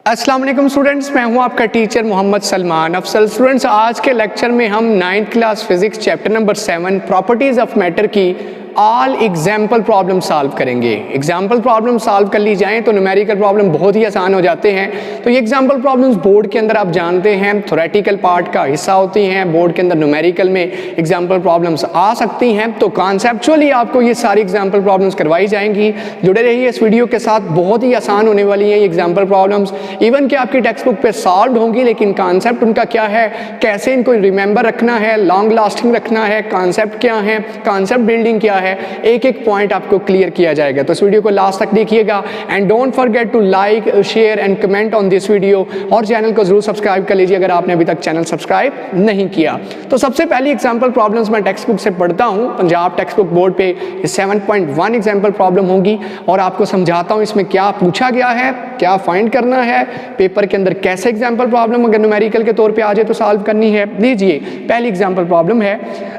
अस्सलाम वालेकुम स्टूडेंट्स, मैं हूं आपका टीचर मोहम्मद सलमान अफसल। स्टूडेंट्स, आज के लेक्चर में हम 9th class physics chapter number 7 properties of matter की ऑल एग्जाम्पल प्रॉब्लम सॉल्व करेंगे। एग्जाम्पल प्रॉब्लम सॉल्व कर ली जाएं तो न्यूमेरिकल प्रॉब्लम बहुत ही आसान हो जाते हैं। तो ये एग्जाम्पल प्रॉब्लम्स बोर्ड के अंदर आप जानते हैं थ्योरेटिकल पार्ट का हिस्सा होती हैं। बोर्ड के अंदर न्यूमेरिकल में एग्जाम्पल प्रॉब्लम्स आ सकती हैं, तो कॉन्सेप्चुअली आपको ये सारी एग्जाम्पल प्रॉब्लम्स करवाई जाएंगी। जुड़े रहिए इस वीडियो के साथ, बहुत ही आसान होने वाली है ये एग्जाम्पल प्रॉब्लम्स। इवन कि आपकी टेक्स्ट बुक पे सॉल्व होंगी, लेकिन कॉन्सेप्ट उनका क्या है, कैसे इनको रिमेंबर रखना है, लॉन्ग लास्टिंग रखना है, कॉन्सेप्ट क्या है, कॉन्सेप्ट बिल्डिंग क्या है, एक एक पॉइंट आपको क्लियर किया जाएगा। तो इस वीडियो को लास्ट तक देखिएगा and don't forget to like, share and comment on this video, और चैनल को जरूर सब्सक्राइब कर लीजिए अगर आपने अभी तक चैनल सब्सक्राइब नहीं किया। तो सबसे पहली एग्जाम्पल प्रॉब्लम्स मैं टेक्स्ट बुक से पढ़ता हूँ। पंजाब टेक्स्ट बुक बोर्ड पे 7.1 एग्जाम्पल प्रॉब्लम होगी और आपको समझाता हूँ इसमें क्या पूछा गया है, क्या फाइंड करना है, पेपर के अंदर कैसे एग्जाम्पल प्रॉब्लम अगर न्यूमेरिकल के तौर पे आ जाए तो सॉल्व करनी है। लीजिए, पहली एग्जाम्पल प्रॉब्लम है,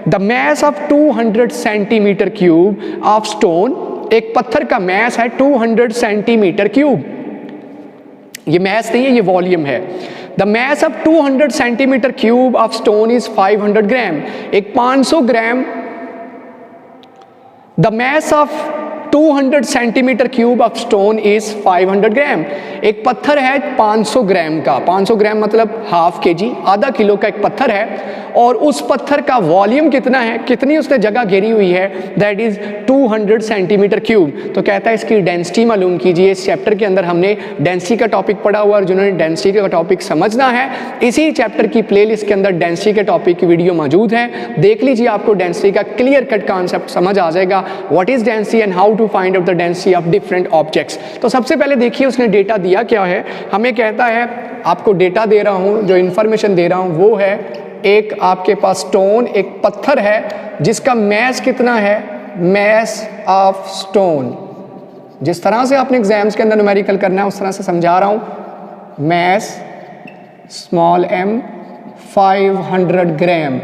the mass of 200 centimetre cube of stone. एक पत्थर का मैस है 200 सेंटीमीटर क्यूब। ये मैस नहीं है, ये वॉल्यूम है। The mass of 200 centimetre cube of stone is 500 gram. एक 500 gram. The mass of 200 centimetre cube of stone is 500 gram. एक पत्थर है 500 ग्राम का। 500 ग्राम मतलब हाफ केजी, आधा किलो का एक पत्थर है, और उस पत्थर का वॉल्यूम कितना है, कितनी उसने जगह घेरी हुई है, दैट इज 200 सेंटीमीटर क्यूब। तो कहता है इसकी डेंसिटी मालूम कीजिए। इस चैप्टर के अंदर हमने डेंसिटी का टॉपिक पढ़ा हुआ, और जिन्होंने डेंसिटी का टॉपिक समझना है, इसी चैप्टर की प्लेलिस्ट के अंदर डेंसिटी के टॉपिक की वीडियो मौजूद है, देख लीजिए, आपको डेंसिटी का क्लियर कट कॉन्सेप्ट समझ आ जाएगा। What is density and how to find out the density of different objects. तो सबसे पहले देखिए उसने डेटा दिया क्या है। हमें कहता है, आपको डेटा दे रहा हूं, जो इंफॉर्मेशन दे रहा हूं वो है, एक आपके पास स्टोन, एक पत्थर है जिसका मैस कितना है, मैस ऑफ स्टोन। जिस तरह से आपने एग्जाम्स के अंदर न्यूमेरिकल करना है उस तरह से समझा रहा हूं। मैस स्मॉल m 500 ग्राम।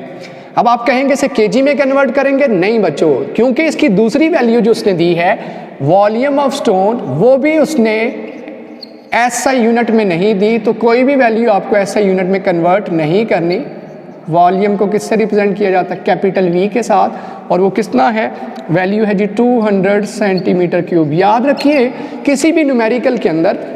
अब आप कहेंगे इसे केजी में कन्वर्ट करेंगे? नहीं बच्चों, क्योंकि इसकी दूसरी वैल्यू जो उसने दी है वॉल्यूम ऑफ स्टोन, वो भी उसने ऐसा यूनिट में नहीं दी, तो कोई भी वैल्यू आपको ऐसा यूनिट में कन्वर्ट नहीं करनी। वॉल्यूम को किससे रिप्रेजेंट किया जाता है? कैपिटल V के साथ, और वो कितना है, वैल्यू है जी 200 सेंटीमीटर क्यूब। याद रखिए, किसी भी न्यूमेरिकल के अंदर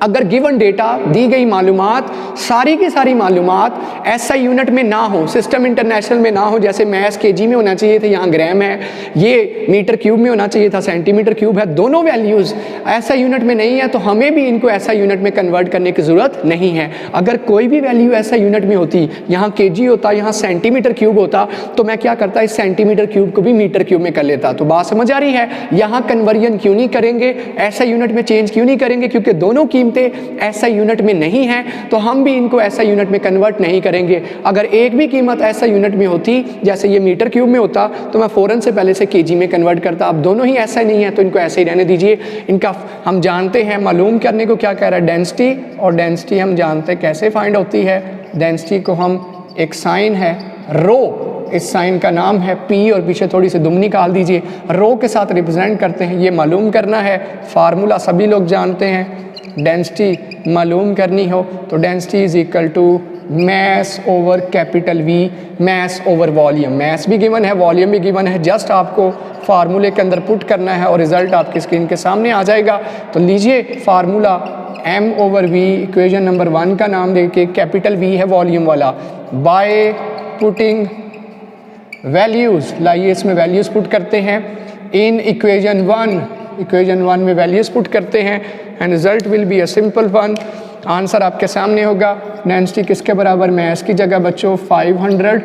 अगर गिवन डेटा, दी गई मालूमात, सारी की सारी मालूमात ऐसा यूनिट में ना हो, सिस्टम इंटरनेशनल में ना हो, जैसे मैस केजी में होना चाहिए था, यहाँ ग्राम है, ये मीटर क्यूब में होना चाहिए था, सेंटीमीटर क्यूब है, दोनों वैल्यूज़ ऐसा यूनिट में नहीं है, तो हमें भी इनको ऐसा यूनिट में कन्वर्ट करने की ज़रूरत नहीं है। अगर कोई भी वैल्यू ऐसा यूनिट में होती, यहाँ केजी होता, यहाँ सेंटीमीटर क्यूब होता, तो मैं क्या करता, इस सेंटीमीटर क्यूब को भी मीटर क्यूब में कर लेता। तो बात समझ आ रही है? यहाँ कन्वर्जन क्यों नहीं करेंगे, ऐसा यूनिट में चेंज क्यों नहीं करेंगे? क्योंकि दोनों कीमतें ऐसा यूनिट में नहीं है, तो हम भी इनको ऐसा यूनिट में कन्वर्ट नहीं करेंगे। अगर एक भी कीमत ऐसा यूनिट में होती, जैसे ये मीटर क्यूब में होता, तो मैं फौरन से पहले से केजी में कन्वर्ट करता। अब दोनों ही ऐसा नहीं है, तो इनको ऐसे ही रहने दीजिए। इनका हम जानते हैं मालूम करने को क्या कह रहा है, डेंसिटी, और डेंसिटी हम जानते हैं कैसे फाइंड होती है। डेंसिटी को हम, एक साइन है रो, इस साइन का नाम है P, और पीछे थोड़ी सी दुम निकाल दीजिए, रो के साथ रिप्रेजेंट करते हैं। ये मालूम करना है, फार्मूला सभी लोग जानते हैं। डेंसिटी मालूम करनी हो तो density is equal to mass over capital V, mass over volume. Mass भी गिवन है, वॉल्यूम भी गिवन है, जस्ट आपको फार्मूले के अंदर पुट करना है और रिजल्ट आपकी स्क्रीन के सामने आ जाएगा। तो लीजिए formula m over v, equation number 1 का नाम देखिए, कैपिटल V है वॉल्यूम वाला, बाय पुटिंग वैल्यूज़, लाइए इसमें वैल्यूज़ पुट करते हैं इन इक्वेशन 1। इक्वेशन 1 में वैल्यूज़ पुट करते हैं and result will be a simple one. Answer आपके सामने होगा। डेंसिटी किसके बराबर, मैस की जगह बच्चों 500,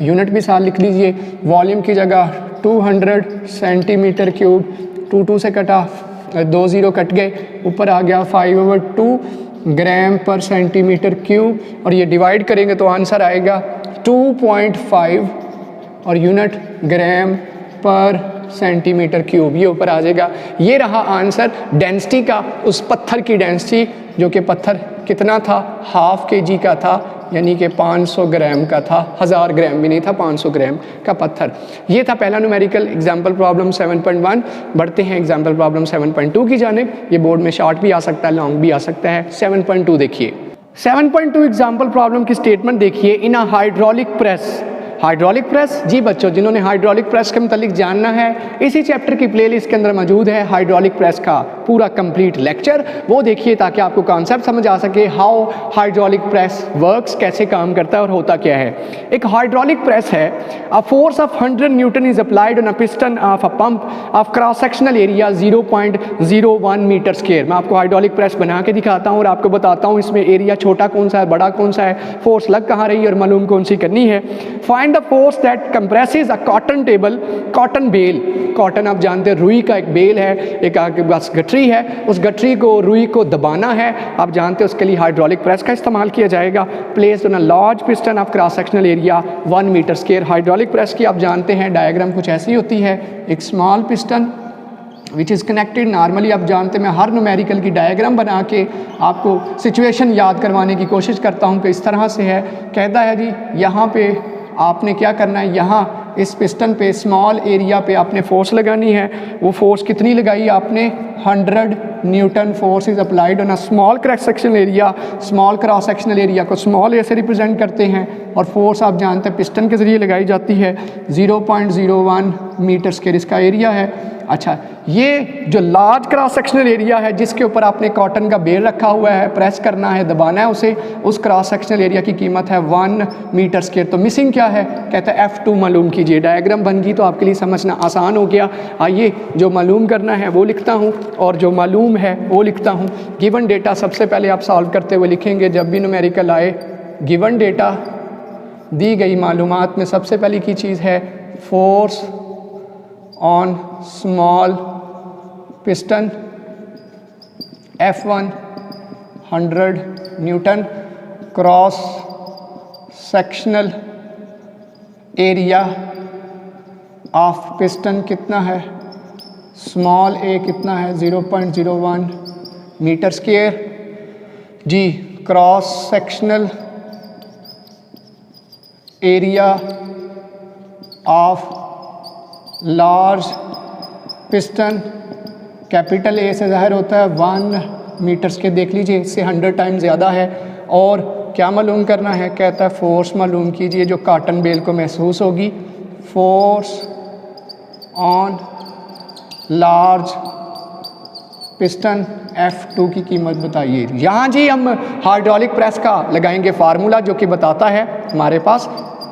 यूनिट भी साथ लिख लीजिए, वॉल्यूम की जगह 200 सेंटीमीटर क्यूब, 2 से कटा, 2 0 कट गए, ऊपर आ गया 5/2 ग्राम पर सेंटीमीटर क्यूब, और ये डिवाइड करेंगे तो आंसर आएगा 2.5, और यूनिट ग्राम पर सेंटीमीटर क्यूब, ये ऊपर आ जाएगा। ये रहा आंसर डेंसिटी का, उस पत्थर की डेंसिटी जो कि पत्थर कितना था, हाफ kg का था, यानी कि 500 ग्राम का था, 1000 ग्राम भी नहीं था, 500 ग्राम का पत्थर। ये था पहला न्यूमेरिकल एग्जाम्पल प्रॉब्लम 7.1। बढ़ते हैं एग्जाम्पल प्रॉब्लम 7.2 की जानिब। ये बोर्ड में शॉर्ट भी आ सकता है, लॉन्ग भी आ सकता है। 7.2 देखिए। 7.2 एग्जाम्पल प्रॉब्लम की स्टेटमेंट देखिए। इन a hydraulic press, hydraulic press, जी बच्चों जिन्होंने हाइड्रोलिक प्रेस के मतलब जानना है, इसी चैप्टर की प्लेलिस्ट के अंदर मौजूद है हाइड्रोलिक प्रेस का पूरा कंप्लीट लेक्चर, वो देखिए ताकि आपको कॉन्सेप्ट समझ आ सके, हाउ हाइड्रोलिक प्रेस वर्क्स, कैसे काम करता है और होता क्या है। एक हाइड्रोलिक प्रेस है, a force of 100 newton is applied on a piston of a pump of cross sectional area 0.01 metre square. मैं आपको हाइड्रोलिक प्रेस बना के दिखाता हूँ और आपको बताता हूँ इसमें एरिया छोटा कौन सा है, बड़ा कौन सा है, फोर्स लग कहाँ रही है और मालूम कौन सी करनी है। Find the force that compresses a cotton table, cotton bale, cotton आप जानते हैं रुई का एक बेल है, एक आपके पास गठरी है, उस गठरी को रुई को दबाना है, आप जानते हैं उसके लिए हाइड्रोलिक प्रेस का इस्तेमाल किया जाएगा। Placed on a large piston of cross sectional area 1 metre square. Hydraulic press की आप जानते हैं डायग्राम कुछ ऐसी होती है, एक small piston which is connected, normally आप जानते हैं मैं हर न्यूमेरिकल की डायग्राम बना के आपको सिचुएशन याद करवाने की कोशिश करता हूँ कि इस तरह से है। कहता है जी यहाँ पे आपने क्या करना है, यहाँ इस पिस्टन पे स्मॉल एरिया पे आपने फोर्स लगानी है। वो फोर्स कितनी लगाई आपने, 100 Newton force is applied on a small cross sectional area. Small cross sectional area को स्मॉल ए से रिप्रेजेंट करते हैं और फोर्स आप जानते हैं पिस्टन के ज़रिए लगाई जाती है। 0.01 मीटर स्क्वायर इसका एरिया है। अच्छा, ये जो लार्ज क्रॉस सेक्शनल एरिया है जिसके ऊपर आपने कॉटन का बेल रखा हुआ है, प्रेस करना है, दबाना है उसे, उस क्रॉस सेक्शनल एरिया की कीमत है 1 मीटर स्क्वायर। तो मिसिंग क्या है, कहता है F2 मालूम कीजिए। डायग्राम बन गई तो आपके लिए समझना आसान हो गया। आइए जो मालूम करना है वो लिखता हूँ और जो मालूम है वो लिखता हूँ। गिवन डेटा सबसे पहले आप सॉल्व करते हुए लिखेंगे, जब भी न्यूमेरिकल आए गिवन डेटा दी गई मालूमात में सबसे पहली की चीज़ है force on small piston F1 100 newton, cross sectional area of piston कितना है, स्मॉल ए कितना है 0.01 मीटर स्क्वायर। जी, cross sectional area of large piston, capital A से ज़ाहिर होता है 1 मीटर स्क्वायर। देख लीजिए इससे 100 टाइम ज़्यादा है। और क्या मालूम करना है, कहता है फोर्स मालूम कीजिए जो कॉटन बेल को महसूस होगी। Force on large piston F2 की कीमत बताइए। यहाँ जी हम हाइड्रोलिक प्रेस का लगाएंगे फार्मूला जो कि बताता है हमारे पास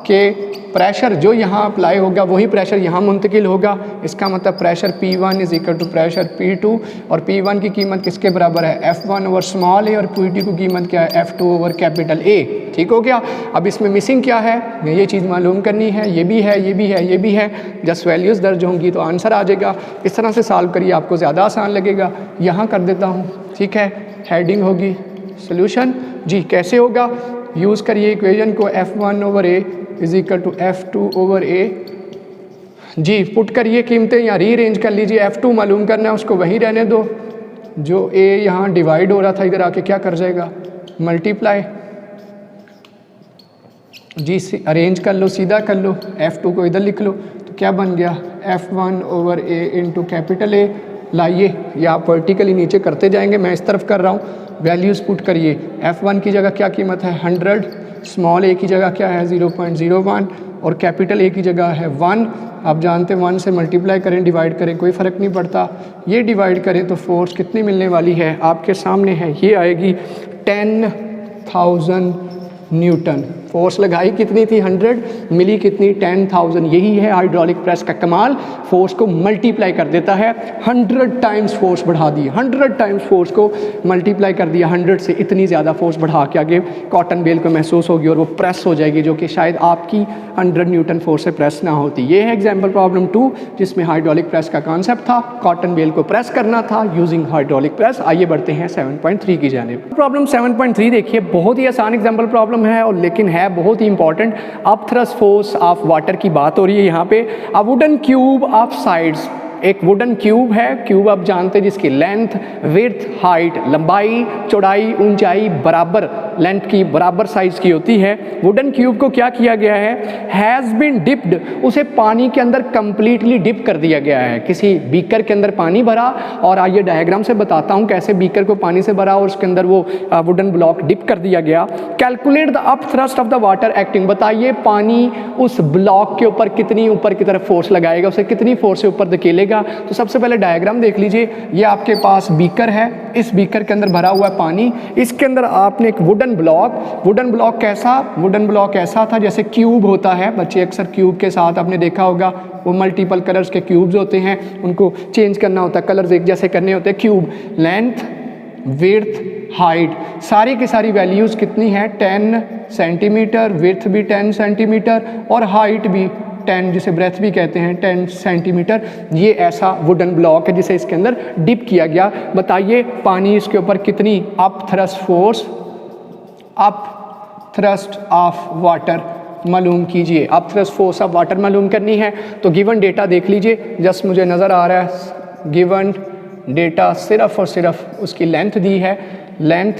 कि प्रेशर जो यहाँ अप्लाई होगा वही प्रेशर यहाँ मुंतकिल होगा। इसका मतलब pressure P1 is equal to pressure P2 और P1 की कीमत किसके बराबर है, F1 ओवर स्मॉल ए, और P2 की कीमत क्या है, F2 ओवर कैपिटल A। ठीक हो गया। अब इसमें मिसिंग क्या है, ये चीज़ मालूम करनी है। ये भी है, ये भी है, ये भी है। जस्ट वैल्यूज़ दर्ज होंगी तो आंसर आ जाएगा। इस तरह से सॉल्व करिए, आपको ज़्यादा आसान लगेगा। यहाँ कर देता हूँ, ठीक है। हेडिंग होगी सोल्यूशन। जी कैसे होगा, यूज़ करिए इक्वेशन को, F1 over A is equal to F2 over A। जी पुट करिए कीमतें या रीअरेंज कर लीजिए। F2 मालूम करना है, उसको वही रहने दो जो A यहाँ डिवाइड हो रहा था, इधर आके क्या कर जाएगा, मल्टीप्लाई। जी अरेंज कर लो, सीधा कर लो, F2 को इधर लिख लो तो क्या बन गया, F1 over A into capital A। लाइए या आप वर्टिकली नीचे करते जाएंगे, मैं इस तरफ कर रहा हूँ। वैल्यूज़ पुट करिए। F1 की जगह क्या कीमत है 100, स्मॉल ए की जगह क्या है 0.01 और कैपिटल ए की जगह है 1। आप जानते हैं 1 से मल्टीप्लाई करें, डिवाइड करें, कोई फ़र्क नहीं पड़ता। ये डिवाइड करें तो फोर्स कितनी मिलने वाली है, आपके सामने है, ये आएगी 10,000 न्यूटन। फोर्स लगाई कितनी थी 100, मिली कितनी 10,000। यही है हाइड्रोलिक प्रेस का कमाल, फोर्स को मल्टीप्लाई कर देता है। 100 टाइम्स फोर्स बढ़ा दी, 100 टाइम्स फोर्स को मल्टीप्लाई कर दिया 100 से। इतनी ज़्यादा फोर्स बढ़ा के आगे कॉटन बेल को महसूस होगी और वो प्रेस हो जाएगी, जो कि शायद आपकी 100 न्यूटन फोर्स से प्रेस ना होती। ये है एग्जाम्पल प्रॉब्लम 2 जिसमें हाइड्रोलिक प्रेस का कॉन्सेप्ट था, कॉटन बेल को प्रेस करना था यूजिंग हाइड्रोलिक प्रेस। आइए बढ़ते हैं 7.3 की जानिब। प्रॉब्लम 7.3 देखिए, बहुत ही आसान एग्जाम्पल प्रॉब्लम है और लेकिन है बहुत ही important. Upthrust force of water की बात हो रही है यहाँ पे। A wooden cube of sides एक वुडन क्यूब है, क्यूब आप जानते हैं जिसकी लेंथ, विड्थ, हाइट, लंबाई, चौड़ाई, ऊंचाई बराबर लेंथ की बराबर साइज की होती है। वुडन क्यूब को क्या किया गया है, हैज़ बीन डिप्ड, उसे पानी के अंदर कंप्लीटली डिप कर दिया गया है। किसी बीकर के अंदर पानी भरा, और आइए डायग्राम से बताता हूँ कैसे बीकर को पानी से भरा और उसके अंदर वो वुडन ब्लॉक डिप कर दिया गया। Calculate the up thrust of the water acting, बताइए पानी उस ब्लॉक के ऊपर कितनी ऊपर की तरफ फोर्स लगाएगा, उसे कितनी फोर्स से ऊपर धकेलेगा। तो सबसे पहले डायग्राम देख लीजिए, ये आपके पास बीकर है, इस बीकर के अंदर भरा हुआ है पानी, इसके अंदर आपने एक वुडन ब्लॉक कैसा, वुडन ब्लॉक ऐसा था जैसे क्यूब होता है, बच्चे अक्सर क्यूब के साथ आपने देखा होगा वो मल्टीपल कलर्स के क्यूब्स होते हैं, उनको चेंज करना होता है, कलर्स एक जैसे करने होते हैं। क्यूब, लेंथ, विड्थ, हाइट, सारी की सारी वैल्यूज़ कितनी है, 10 सेंटीमीटर, विड्थ भी 10 सेंटीमीटर और हाइट भी 10, जिसे ब्रेथ भी कहते हैं, 10 सेंटीमीटर। ये ऐसा वुडन ब्लॉक है जिसे इसके अंदर डिप किया गया। बताइए पानी इसके ऊपर कितनी up thrust force, up thrust of water मालूम कीजिए। Up thrust force of water मालूम करनी है तो गिवन डेटा देख लीजिए, जस्ट मुझे नज़र आ रहा है गिवन डेटा, सिर्फ और सिर्फ उसकी लेंथ दी है, लेंथ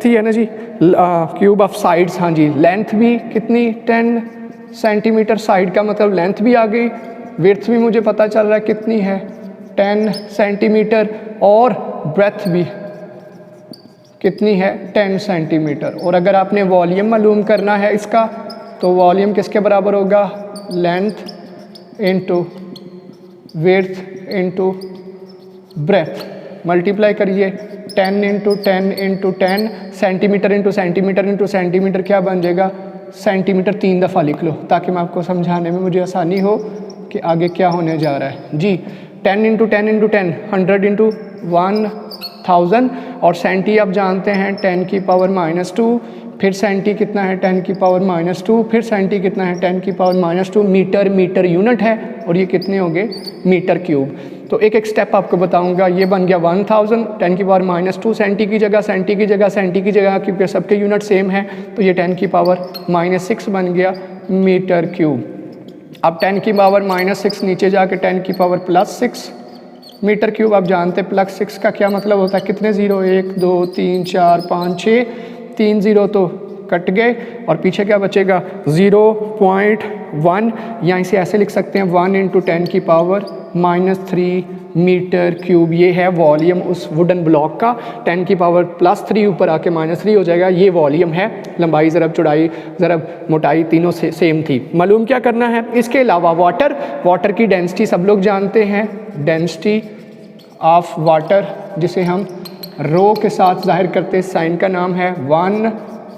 ही है ना जी, क्यूब ऑफ साइड्स, हाँ जी, लेंथ भी कितनी 10 सेंटीमीटर, साइड का मतलब लेंथ भी आ गई, विड्थ भी मुझे पता चल रहा है कितनी है 10 सेंटीमीटर और ब्रेथ भी कितनी है 10 सेंटीमीटर। और अगर आपने वॉल्यूम मालूम करना है इसका तो वॉल्यूम किसके बराबर होगा, length into width into breadth, multiply करिए 10 into 10 into 10, centimetre into centimetre into centimetre क्या बन जाएगा, सेंटीमीटर 3 दफ़ा लिख लो ताकि मैं आपको समझाने में मुझे आसानी हो कि आगे क्या होने जा रहा है जी। 10 इंटू 10 इंटू 10, 100 इंटू 1000, और सेंटी आप जानते हैं 10 की पावर -2, फिर सेंटी कितना है 10 की पावर -2, फिर सेंटी कितना है 10 की पावर -2, मीटर यूनिट है, और ये कितने हो गए मीटर क्यूब। तो एक एक स्टेप आपको बताऊंगा। ये बन गया 1000, 10 की पावर -2, सेंटी की जगह, क्योंकि सबके यूनिट सेम है तो ये 10 की पावर -6 बन गया मीटर क्यूब। अब 10 की पावर -6 नीचे जाके 10 की पावर +6 मीटर क्यूब। आप जानते हैं +6 का क्या मतलब होता है, कितने ज़ीरो, 1 2 3 4 5 6, 3 ज़ीरो तो कट गए और पीछे क्या बचेगा 0.1, या इसे ऐसे लिख सकते हैं 1 इंटू 10 की पावर -3 मीटर क्यूब। ये है वॉल्यूम उस वुडन ब्लॉक का, 10 की पावर +3 ऊपर आके -3 हो जाएगा, ये वॉल्यूम है। लंबाई ज़रब चौड़ाई ज़रब मोटाई तीनों से सेम थी। मालूम क्या करना है, इसके अलावा वाटर की डेंसिटी सब लोग जानते हैं, डेंसिटी ऑफ वाटर जिसे हम रो के साथ जाहिर करते हैं, साइन का नाम है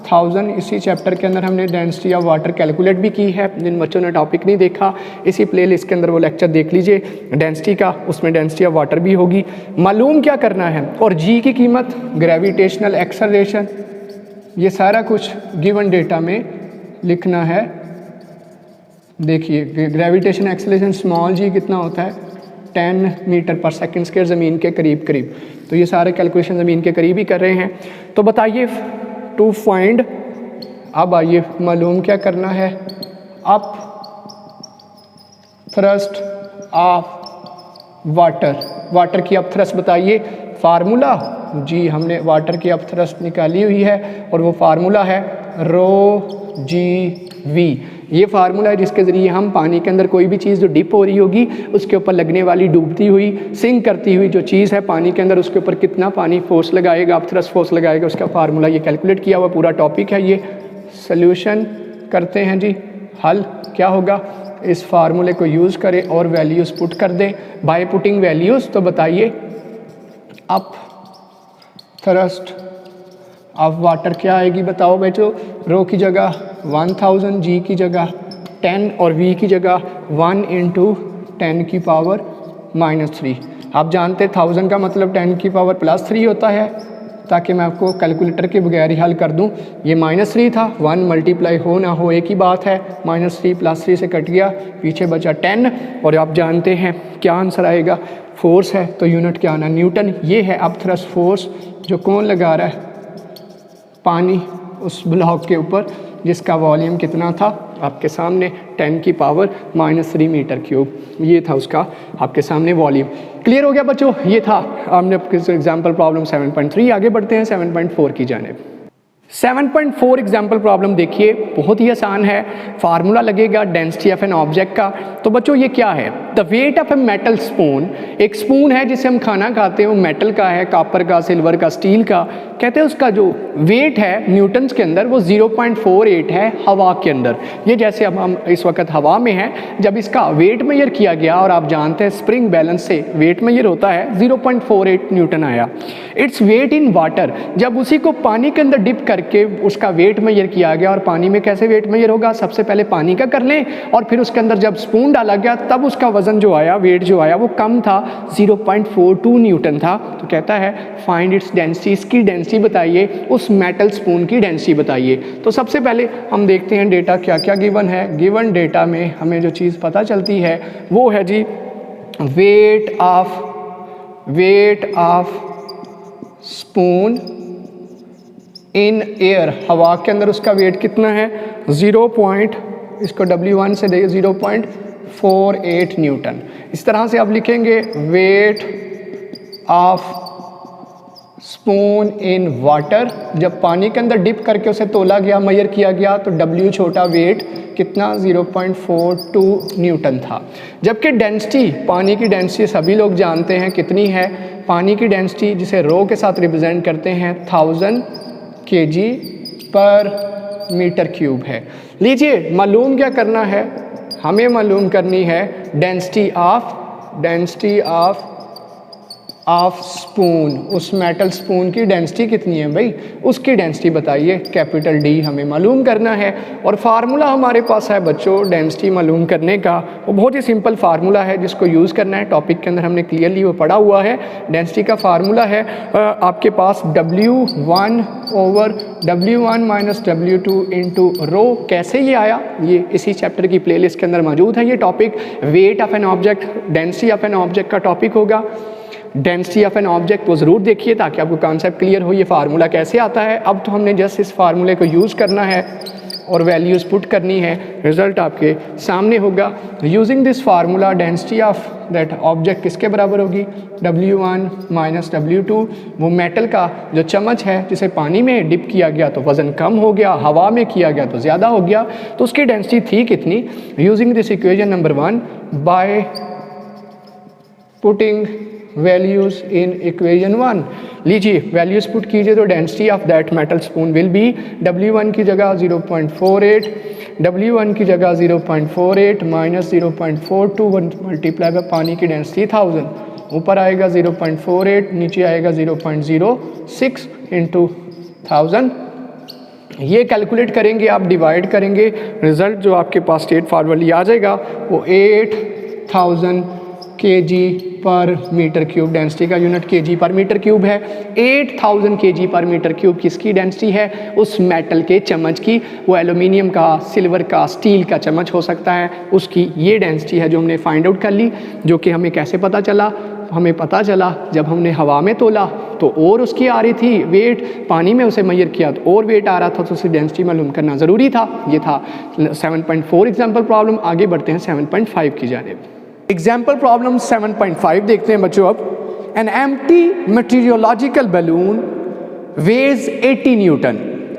1000। इसी चैप्टर के अंदर हमने डेंसिटी ऑफ वाटर कैलकुलेट भी की है, जिन बच्चों ने टॉपिक नहीं देखा इसी प्लेलिस्ट के अंदर वो लेक्चर देख लीजिए डेंसिटी का, उसमें डेंसिटी ऑफ वाटर भी होगी। मालूम क्या करना है, और जी की कीमत, ग्रेविटेशनल एक्सेलरेशन, ये सारा कुछ गिवन डेटा में लिखना है। देखिए ग्रेविटेशन एक्सेलरेशन स्मॉल जी कितना होता है 10 मीटर पर सेकंड स्क्वायर ज़मीन के करीब, तो ये सारे कैलकुलेशन ज़मीन के करीब ही कर रहे हैं। तो बताइए टू फाइंड, अब आइए मालूम क्या करना है, अप थ्रस्ट ऑफ वाटर की अप थ्रस्ट बताइए। फार्मूला जी, हमने वाटर की अप थ्रस्ट निकाली हुई है और वो फार्मूला है ρ/G/V। ये फार्मूला है जिसके ज़रिए हम पानी के अंदर कोई भी चीज़ जो डिप हो रही होगी उसके ऊपर लगने वाली डूबती हुई सिंक करती हुई जो चीज़ है पानी के अंदर, उसके ऊपर कितना पानी फोर्स लगाएगा, अप थ्रस्ट फोर्स लगाएगा, उसका फार्मूला ये कैलकुलेट किया हुआ पूरा टॉपिक है। ये सोल्यूशन करते हैं जी, हल क्या होगा, इस फार्मूले को यूज़ करें और वैल्यूज़ पुट कर दें। बाय पुटिंग वैल्यूज़ तो बताइए अप थ्रस्ट ऑफ वाटर क्या आएगी, बताओ बच्चों। रो की जगह 1000, जी की जगह 10 और वी की जगह 1 इंटू 10 की पावर -3। आप जानते 1000 का मतलब 10 की पावर +3 होता है, ताकि मैं आपको कैलकुलेटर के बगैर ही हल कर दूं। ये -3 था, 1 मल्टीप्लाई हो ना हो एक ही बात है, -3 +3 से कट गया, पीछे बचा 10। और आप जानते हैं क्या आंसर आएगा, फोर्स है तो यूनिट क्या आना, न्यूटन। ये है अप थ्रस्ट फोर्स जो कौन लगा रहा है, पानी उस ब्लॉक के ऊपर जिसका वॉल्यूम कितना था आपके सामने 10 की पावर -3 मीटर क्यूब, ये था उसका आपके सामने वॉल्यूम। क्लियर हो गया बच्चों, ये था हमने एग्जाम्पल प्रॉब्लम 7.3। आगे बढ़ते हैं 7.4 की जानिब। 7.4 एग्जाम्पल प्रॉब्लम देखिए, बहुत ही आसान है, फार्मूला लगेगा डेंसिटी ऑफ एन ऑब्जेक्ट का। तो बच्चों ये क्या है, the weight of a metal spoon, एक स्पून है जिसे हम खाना खाते हैं, वो मेटल का है, कॉपर का, सिल्वर का, स्टील का। कहते हैं उसका जो वेट है न्यूटन्स के अंदर वो 0.48 है हवा के अंदर। ये जैसे अब हम इस वक्त हवा में हैं, जब इसका वेट मेजर किया गया और आप जानते हैं स्प्रिंग बैलेंस से वेट मेजर होता है, 0.48 न्यूटन आया। इट्स वेट इन वाटर, जब उसी को पानी के अंदर डिप करके उसका वेट मेजर किया गया, और पानी में कैसे वेट मेजर होगा, सबसे पहले पानी का कर लें और फिर उसके अंदर जब स्पून डाला गया तब उसका वजन जो आया, वेट जो आया वो कम था, 0.42 न्यूटन था। तो कहता है फाइंड इट्स डेंसिटी, इसकी डेंसिटी बताइए, उस मेटल स्पून की डेंसिटी बताइए। तो सबसे पहले हम देखते हैं डेटा क्या क्या गिवन है। गिवन डेटा में हमें जो चीज़ पता चलती है वो है जी weight of spoon in air, हवा के अंदर उसका वेट कितना है, 0. इसको W1 से देखिए 0.48 न्यूटन। इस तरह से आप लिखेंगे wait of spoon in water, जब पानी के अंदर डिप करके उसे तोला गया, मेजर किया गया, तो W छोटा वेट कितना 0.42 न्यूटन था। जबकि डेंसिटी, पानी की डेंसिटी सभी लोग जानते हैं कितनी है, पानी की डेंसिटी जिसे रो के साथ रिप्रेजेंट करते हैं 1000 kg पर मीटर क्यूब है। लीजिए मालूम क्या करना है, हमें मालूम करनी है डेंसिटी ऑफ स्पून, उस मेटल स्पून की डेंसिटी कितनी है भाई, उसकी डेंसिटी बताइए, कैपिटल D हमें मालूम करना है। और फार्मूला हमारे पास है बच्चों डेंसिटी मालूम करने का, वो बहुत ही सिंपल फार्मूला है जिसको यूज़ करना है, टॉपिक के अंदर हमने क्लियरली वो पढ़ा हुआ है। डेंसिटी का फार्मूला है आपके पास W1 minus W2 into rho. कैसे ये आया, ये इसी चैप्टर की प्लेलिस्ट के अंदर मौजूद है। ये topic weight of an object, density of an object का टॉपिक होगा। डेंसिटी ऑफ एन ऑब्जेक्ट वो ज़रूर देखिए ताकि आपको कॉन्सेप्ट क्लियर हो, ये फार्मूला कैसे आता है। अब तो हमने जस्ट इस फार्मूले को यूज़ करना है और वैल्यूज़ पुट करनी है, रिजल्ट आपके सामने होगा। Using this formula density of that object किसके बराबर होगी, W1 माइनस W2। वो मेटल का जो चम्मच है जिसे पानी में डिप किया गया तो वज़न कम हो गया, हवा में किया गया तो ज़्यादा हो गया, तो उसकी डेंसिटी थी कितनी। Using this equation number 1 by putting values in equation 1, लीजिए वैल्यूज पुट कीजिए तो density of that metal spoon will be W1 की जगह 0.48, W1 की जगह 0.48 माइनस 0.42 मल्टीप्लाई बाय पानी की डेंसिटी 1000, ऊपर आएगा 0.48, नीचे आएगा 0.06 इंटू 1000। ये कैलकुलेट करेंगे आप, डिवाइड करेंगे, रिजल्ट जो आपके पास स्टेट फॉरवर्डली आ जाएगा वो 8000 kg per metre cube, density का unit kg per metre cube है। 8000 kg पर मीटर क्यूब किसकी डेंसिटी है, उस मेटल के चम्मच की, वो एल्यूमिनियम का, सिल्वर का, स्टील का चम्मच हो सकता है, उसकी ये डेंसिटी है जो हमने फाइंड आउट कर ली। जो कि हमें कैसे पता चला, हमें पता चला जब हमने हवा में तोला तो और उसकी आ रही थी वेट, पानी में उसे मेजर किया तो और वेट आ रहा था, तो उसकी डेंसिटी मालूम करना ज़रूरी था। ये था 7.4 एग्जाम्पल प्रॉब्लम। आगे बढ़ते हैं 7.5 की जानिब। एग्जाम्पल प्रॉब्लम 7.5 देखते हैं बच्चों। अब an empty meteorological balloon weighs 80 newton.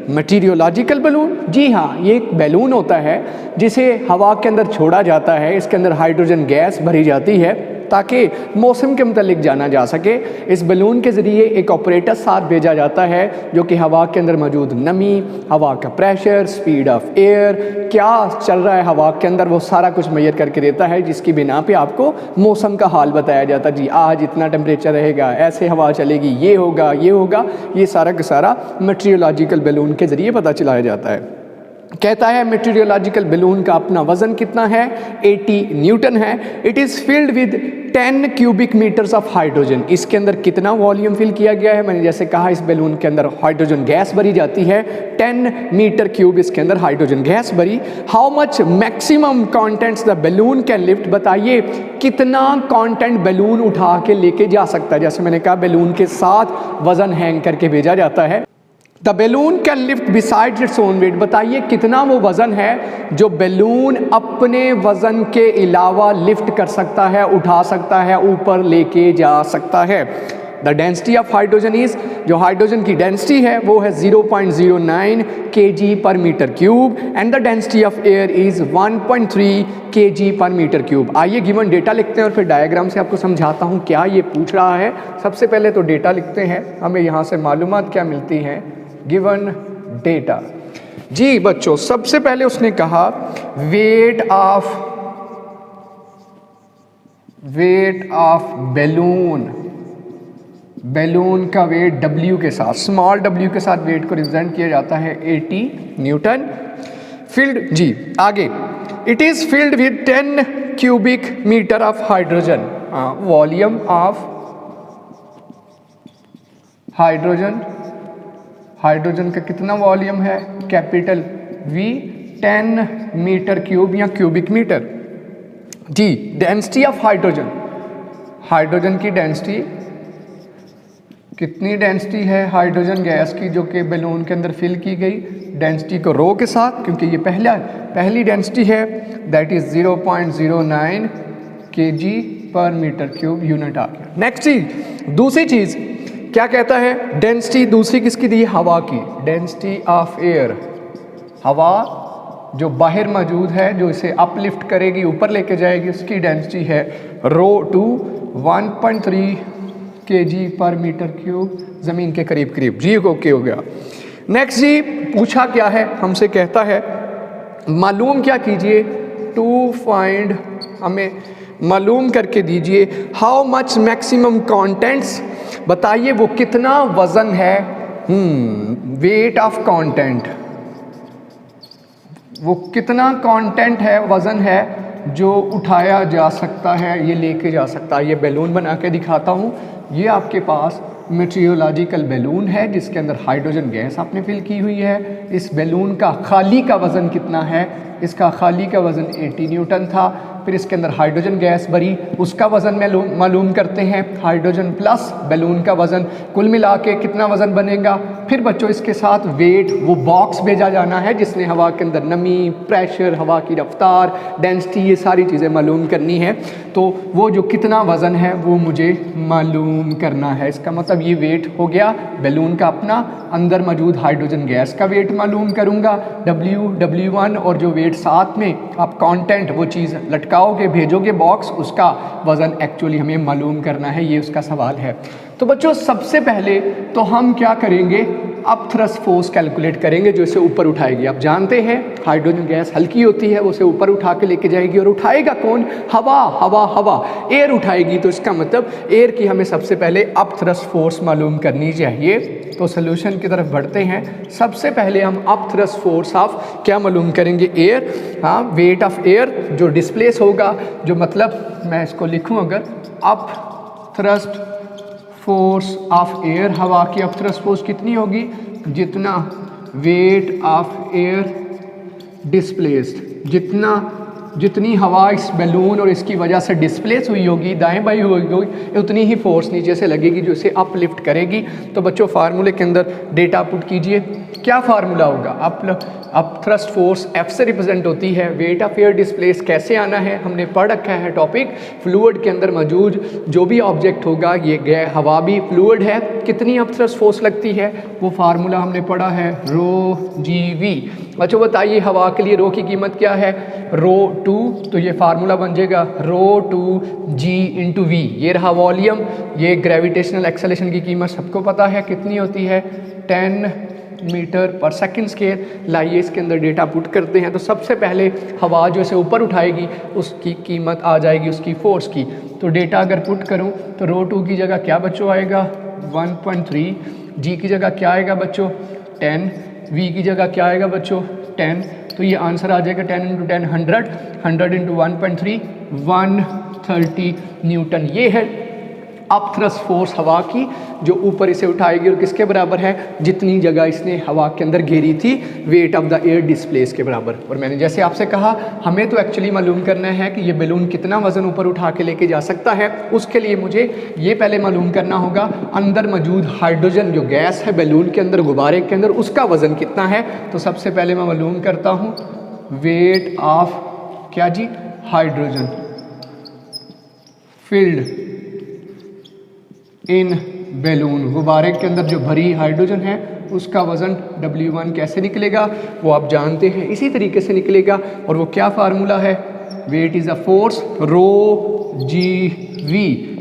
Meteorological balloon, जी हाँ, ये एक बैलून होता है जिसे हवा के अंदर छोड़ा जाता है, इसके अंदर हाइड्रोजन गैस भरी जाती है ताकि मौसम के मुतालिक जाना जा सके। इस बलून के ज़रिए एक ऑपरेटर साथ भेजा जाता है जो कि हवा के अंदर मौजूद नमी, हवा का प्रेशर, स्पीड ऑफ एयर, क्या चल रहा है हवा के अंदर, वो सारा कुछ मेजर करके देता है, जिसकी बिना पे आपको मौसम का हाल बताया जाता है। जी आज इतना टेम्परेचर रहेगा, ऐसे हवा चलेगी, ये होगा, ये होगा, ये सारा का सारा मटीरियोलॉजिकल बलून के ज़रिए पता चलाया जाता है। कहता है मटीरियोलॉजिकल बलून का अपना वजन कितना है, 80 न्यूटन है। It is filled with 10 cubic metres of hydrogen. इसके अंदर कितना वॉल्यूम फिल किया गया है, मैंने जैसे कहा इस बैलून के अंदर हाइड्रोजन गैस भरी जाती है, 10 मीटर क्यूब इसके अंदर हाइड्रोजन गैस भरी। How much maximum contents the balloon can lift, बताइए कितना कॉन्टेंट बैलून उठा के लेके जा सकता है। जैसे मैंने कहा बैलून के साथ वजन हैंग करके भेजा जाता है। The balloon can lift besides its own wait. बताइए कितना वो वज़न है जो बैलून अपने वज़न के अलावा लिफ्ट कर सकता है, उठा सकता है, ऊपर लेके जा सकता है। The density of hydrogen is, जो हाइड्रोजन की डेंसिटी है वो है 0.09 kg per metre cube and the density of air is 1.3 kg per metre cube. आइए गिवन डेटा लिखते हैं और फिर डायग्राम से आपको समझाता हूँ क्या ये पूछ रहा है। सबसे पहले तो डेटा लिखते हैं, हमें यहाँ से मालूमात क्या मिलती हैं, गिवन डेटा। जी बच्चों, सबसे पहले उसने कहा वेट ऑफ बैलून का वेट W के साथ, स्मॉल w के साथ वेट को रिप्रेजेंट किया जाता है 80 न्यूटन। फिल्ड, जी आगे, it is filled with 10 cubic metre of hydrogen. Volume of hydrogen का कितना वॉल्यूम है, कैपिटल V, 10 मीटर क्यूब या क्यूबिक मीटर। जी डेंसिटी ऑफ हाइड्रोजन की डेंसिटी, कितनी डेंसिटी है हाइड्रोजन गैस की जो कि बैलून के अंदर फिल की गई, डेंसिटी को रो के साथ, क्योंकि ये पहली डेंसिटी है, that is 0.09 kg per metre cube unit आ गया। नेक्स्ट चीज, दूसरी चीज क्या कहता है, डेंसिटी दूसरी किसकी दी, हवा की, डेंसिटी ऑफ एयर, हवा जो बाहर मौजूद है जो इसे अपलिफ्ट करेगी, ऊपर लेके जाएगी, उसकी डेंसिटी है रो to 1.3 kg per metre cube, ज़मीन के करीब करीब। जी ओके हो गया। नेक्स्ट जी पूछा क्या है हमसे, कहता है मालूम क्या कीजिए, टू फाइंड, हमें मालूम करके दीजिए हाउ मच मैक्सिमम कंटेंट्स। बताइए वो कितना वज़न है, वेट ऑफ कंटेंट, वो कितना कंटेंट है, वज़न है जो उठाया जा सकता है, ये लेके जा सकता है। ये बैलून बना के दिखाता हूँ। ये आपके पास मेटेरियोलॉजिकल बैलून है जिसके अंदर हाइड्रोजन गैस आपने फिल की हुई है। इस बैलून का खाली का वज़न कितना है, इसका खाली का वज़न 80 न्यूटन था। फिर इसके अंदर हाइड्रोजन गैस भरी, उसका वज़न मालूम करते हैं, हाइड्रोजन प्लस बैलून का वज़न, कुल मिला के कितना वज़न बनेगा। फिर बच्चों इसके साथ वेट, वो बॉक्स भेजा जाना है जिसने हवा के अंदर नमी, प्रेशर, हवा की रफ्तार, डेंसिटी, ये सारी चीज़ें मालूम करनी है। तो वो जो कितना वज़न है वो मुझे मालूम करना है। इसका मतलब ये वेट हो गया बैलून का अपना, अंदर मौजूद हाइड्रोजन गैस का वेट मालूम करूँगा W1, और जो वेट साथ में आप कंटेंट, वो चीज़ लटकाओगे, भेजोगे बॉक्स, उसका वज़न एक्चुअली हमें मालूम करना है। ये उसका सवाल है। तो बच्चों सबसे पहले तो हम क्या करेंगे, अप थ्रस्ट फोर्स कैलकुलेट करेंगे जो इसे ऊपर उठाएगी। आप जानते हैं हाइड्रोजन गैस हल्की होती है, वो उसे ऊपर उठा के लेके जाएगी, और उठाएगा कौन, हवा, एयर उठाएगी। तो इसका मतलब एयर की हमें सबसे पहले अप थ्रस्ट फोर्स मालूम करनी चाहिए। तो सोल्यूशन की तरफ बढ़ते हैं। सबसे पहले हम अप थ्रस्ट फोर्स ऑफ क्या मालूम करेंगे, एयर, हाँ, वेट ऑफ एयर जो डिस्प्लेस होगा, जो मतलब मैं इसको लिखूँ अगर, up thrust force of air, हवा की अप थ्रस्ट फोर्स कितनी होगी, जितना वेट ऑफ एयर डिस्प्लेस्ड, जितनी हवा इस बैलून और इसकी वजह से डिस्प्लेस हुई होगी, दाएं बाएं हुई होगी, उतनी ही फोर्स नीचे से लगेगी जो इसे अपलिफ्ट करेगी। तो बच्चों फार्मूले के अंदर डेटा पुट कीजिए, क्या फार्मूला होगा, अप थ्रस्ट फोर्स F से रिप्रेजेंट होती है, वेट ऑफ एयर डिस्प्लेस कैसे आना है हमने पढ़ रखा है टॉपिक। फ्लूइड के अंदर मौजूद जो भी ऑब्जेक्ट होगा, ये हवा भी फ्लूइड है, कितनी अप थ्रस्ट फोर्स लगती है, वो फार्मूला हमने पढ़ा है ρ/Gv। बच्चों बताइए हवा के लिए रो की कीमत क्या है, ρ2, तो ये फार्मूला बन जाएगा ρ2G/V। ये रहा वॉल्यूम, ये ग्रेविटेशनल एक्सेलेरेशन की कीमत सबको पता है कितनी होती है, 10 मीटर पर सेकंड स्क्वायर। लाइए इसके अंदर डेटा पुट करते हैं। तो सबसे पहले हवा जो इसे ऊपर उठाएगी उसकी कीमत आ जाएगी उसकी फोर्स की। तो डेटा अगर पुट करूं तो ρ2 की जगह क्या बच्चों आएगा 1.3, G की जगह क्या आएगा बच्चों 10, V की जगह क्या आएगा बच्चों 10। तो ये आंसर आ जाएगा 10 × 10 100 × 1.3 130 न्यूटन। ये है अपथ्रस्ट फोर्स हवा की जो ऊपर इसे उठाएगी और किसके बराबर है, जितनी जगह इसने हवा के अंदर घेरी थी weight of the air displace के बराबर। और मैंने जैसे आपसे कहा हमें तो एक्चुअली मालूम करना है कि ये बैलून कितना वज़न ऊपर उठा के लेके जा सकता है। उसके लिए मुझे ये पहले मालूम करना होगा अंदर मौजूद हाइड्रोजन जो गैस है बैलून के अंदर, गुब्बारे के अंदर, उसका वज़न कितना है। तो सबसे पहले मैं मालूम करता हूँ वेट ऑफ क्या जी, हाइड्रोजन फिल्ड इन बैलून, गुब्बारे के अंदर जो भरी हाइड्रोजन है उसका वज़न W1 कैसे निकलेगा वो आप जानते हैं, इसी तरीके से निकलेगा। और वो क्या फार्मूला है, weight is a force rho GV।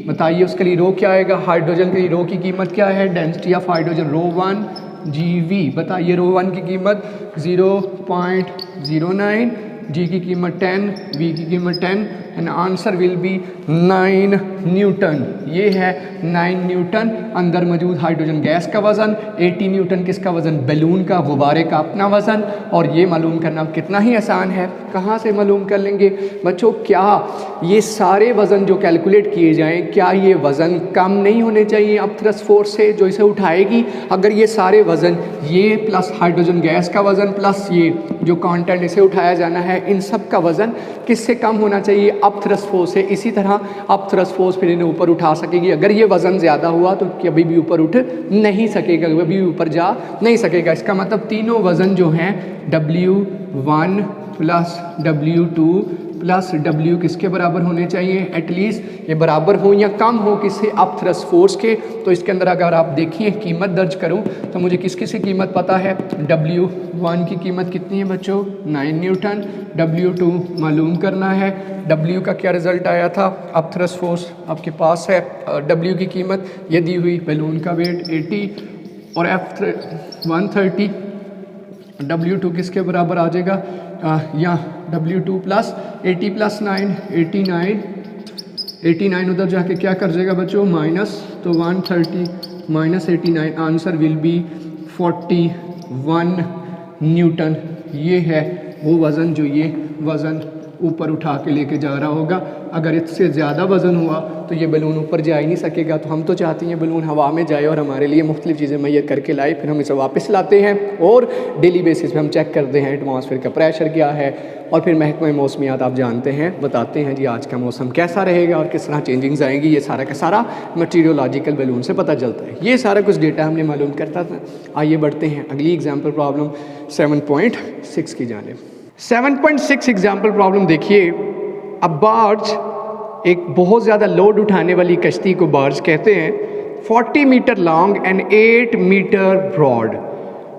बताइए उसके लिए रो क्या आएगा, हाइड्रोजन के लिए रो की कीमत क्या है, density of hydrogen rho 1 GV। बताइए रो 1 की कीमत 0.09, G की कीमत 10, V की कीमत 10 and answer will be 9 Newton. ये है 9 न्यूटन अंदर मौजूद हाइड्रोजन गैस का वज़न, 80 न्यूटन किसका वज़न, बैलून का, गुब्बारे का अपना वज़न। और ये मालूम करना कितना ही आसान है, कहाँ से मालूम कर लेंगे बच्चों, क्या ये सारे वज़न जो कैलकुलेट किए जाएं क्या ये वज़न कम नहीं होने चाहिए अपथ्रस्ट फोर्स से जो इसे उठाएगी। अगर ये सारे वज़न ये प्लस हाइड्रोजन गैस का वज़न प्लस ये जो कंटेंट इसे उठाया जाना है इन सब का वज़न किससे कम होना चाहिए, अपथ्रस्ट फोर्स से। इसी तरह अपथ्रस्ट फोर्स फिर इन्हें ऊपर उठा सकेगी। अगर ये वज़न ज़्यादा हुआ तो कभी भी ऊपर उठ नहीं सकेगा, कभी भी ऊपर जा नहीं सकेगा। इसका मतलब तीनों वज़न जो हैं W1 plus W2 plus W किसके बराबर होने चाहिए, एटलीस्ट ये बराबर हो या कम हो किससे, अपथ्रस्ट फोर्स के। तो इसके अंदर अगर आप देखिए कीमत दर्ज करूं तो मुझे किस किस की कीमत पता है, W1 की कीमत कितनी है बच्चों 9 न्यूटन, W2 मालूम करना है, W का क्या रिजल्ट आया था, अपथ्रस्ट फोर्स आपके पास है, W की कीमत ये दी हुई, बैलून का वेट 80 और F130, W2 किसके बराबर आ जाएगा, या W2 प्लस 80 प्लस 9 89 उधर जाके क्या कर जाएगा बच्चों माइनस, तो 130 minus 89 answer will be 41 Newton. ये है वो वज़न जो ये वज़न ऊपर उठा के लेके जा रहा होगा। अगर इससे ज़्यादा वज़न हुआ तो ये बैलून ऊपर जा ही नहीं सकेगा। तो हम तो चाहते हैं बैलून हवा में जाए और हमारे लिए मुख्तलिफ़ चीज़ें मुहैया करके लाए, फिर हम इसे वापस लाते हैं और डेली बेसिस पे हम चेक करते हैं एटमॉस्फेयर का प्रेशर क्या है, और फिर महकमा मौसमियात आप जानते हैं बताते हैं जी आज का मौसम कैसा रहेगा और किस तरह चेंजिंग्स आएंगी। ये सारा का सारा मटीरियोलॉजिकल बैलून से पता चलता है। ये सारा कुछ डेटा हमने मालूम करता था। आइए बढ़ते हैं अगली एग्जाम्पल प्रॉब्लम 7.6 की जानिब। 7.6 एग्जाम्पल प्रॉब्लम देखिए। अब बार्ज, एक बहुत ज़्यादा लोड उठाने वाली कश्ती को बार्ज कहते हैं। 40 metre long and 8 metre broad.